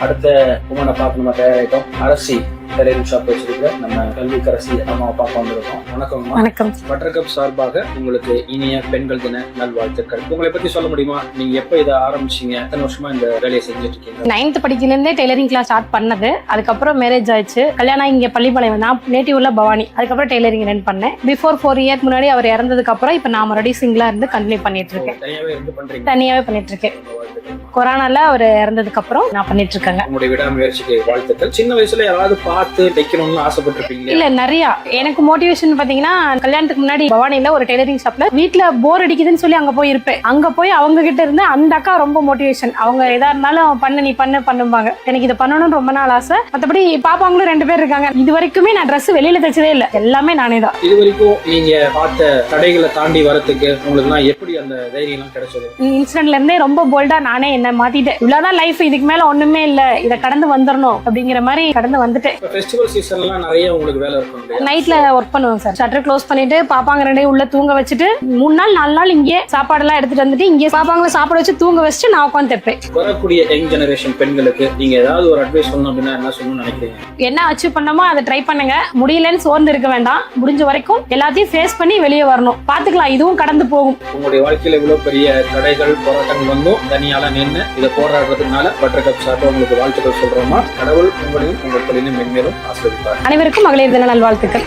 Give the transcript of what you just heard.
அடுத்த உமனை பார்க்க நம்ம தயாராகிட்டோம். அரசி டெய்லரிங் ஷாப் வச்சிருக்க நம்ம கல்விக்கரசி அம்மா பார்க்க வந்திருக்கோம். வணக்கம். வணக்கம். பட்டர்கப் சார்பாக உங்களுக்கு இனிய பெண்கள் தின நல்வாழ்த்துக்கள். உங்களை பத்தி சொல்ல முடியுமா? நீங்க எப்ப இதை ஆரம்பிச்சீங்க? எத்தனை வருஷமா இந்த வேலையை செஞ்சுட்டு இருக்கீங்க? 9th படிக்கிறதுலேருந்தே டெய்லரிங் கிளாஸ் ஸ்டார்ட் பண்ணது. அதுக்கப்புறம் மேரேஜ் ஆயிடுச்சு. கல்யாணம் இங்க பள்ளிப்பாளையம், நான் நேட்டிவ்ல பவானி. அதுக்கப்புறம் டெய்லரிங் ரன் பண்ணேன். பிஃபோர் 4 இயர்ஸ் முன்னாடி அவர் இறந்ததுக்கு அப்புறம் இப்ப நான் மறுபடியும் சிங்கிளா இருந்து கண்டினியூ பண்ணிட்டு இருக்கேன். தனியாவே பண்ணிட்டு இருக்கேன். கொரோனால அவர் இறந்ததுக்கு அப்புறம் நான் பண்ணிட்டு இருக்கேங்க. உங்களுடைய விடாமுயற்சிக்கு வாழ்த்துக்கள். சின்ன வயசுல யாராவது பார்த்து தைக்கணும்னு ஆசைப்பட்டிருப்பீங்க? இல்ல, நிறைய. எனக்கு மோட்டிவேஷன் பாத்தீங்கன்னா, கல்யாணத்துக்கு முன்னாடி பவானில ஒரு டெய்லரிங் ஷாப்ல வீட்டுல போர் அடிக்குதுன்னு சொல்லி அங்க போய் இருப்பேன். அங்க போய் அவங்க கிட்ட இருந்து அந்த அக்கா ரொம்ப மோட்டிவேஷன். அவங்க எதா இருந்தாலும் நீ பண்ணுவாங்க. எனக்கு இதை பண்ணணும்னு ரொம்ப நாள் ஆசை. மத்தபடி பாப்பாங்களும் 2 பேர் இருக்காங்க. இது வரைக்குமே நான் ட்ரெஸ் வெளியில தைச்சதே இல்ல, எல்லாமே நானே தான். இது வரைக்கும் நீங்க பார்த்த தடைகளை தாண்டி வரதுக்கு உங்களுக்கு எப்படி அந்த தைரியம் எல்லாம் கிடைச்சது? இன்சிடென்ட்ல இருந்தே ரொம்ப போல்டா நானே என்ன மாத்திட்டேன். இவ்வளவுதான் லைஃப், இதுக்கு மேல ஒண்ணுமே இல்ல, இதை கடந்து வந்துடணும் அப்படிங்கிற மாதிரி கடந்து வந்துட்டேன். ஃபெஸ்டிவல் சீசன்லாம் நிறைய உங்களுக்கு வேலை இருக்கும். நைட்ல ஒர்க் பண்ணுவேன் சார். ஷட்டர் க்ளோஸ் பண்ணிட்டு பாப்பாங்க 2 உள்ள தூங்க வச்சுட்டு 3 நாள் 4 நாள் இங்கே சாப்பாடு எல்லாம் எடுத்துட்டு வந்துட்டு இங்கே பாப்பாங்களை சாப்பாடு வச்சு தூங்க வச்சுட்டு நான் உட்காந்து தைப்பேன். வரக்கூடிய யங் ஜெனரேஷன் பெண்களுக்கு நீங்க ஏதாவது ஒரு அட்வைஸ் சொல்லணும் அப்படின்னா என்ன சொல்லணும்னு நினைக்கிறீங்க? என்ன அச்சீவ் பண்ணமோ அதை ட்ரை பண்ணுங்க. முடியலன்னு சோர்ந்து இருக்க வேண்டாம். முடிஞ்ச வரைக்கும் எல்லாத்தையும் ஃபேஸ் பண்ணி வெளியே வரணும். பாத்துக்கலாம், இதுவும் கடந்து போகும். உங்களுடைய வாழ்க்கையில இவ்வளவு பெரிய தடைகள் போராட்டங்கள் வந்தும் தனியால நின்று இதை போராடுறதுனால பட்டர்கப் சார்பாக உங்களுக்கு வாழ்த்துக்கள் சொல்றோமா. கடவுள் உங்களையும் உங்கள் தொழிலும் மென்மேலும் ஆசீர்வதிப்பார். அனைவருக்கும் மகளிர் தின நல்வாழ்த்துக்கள்.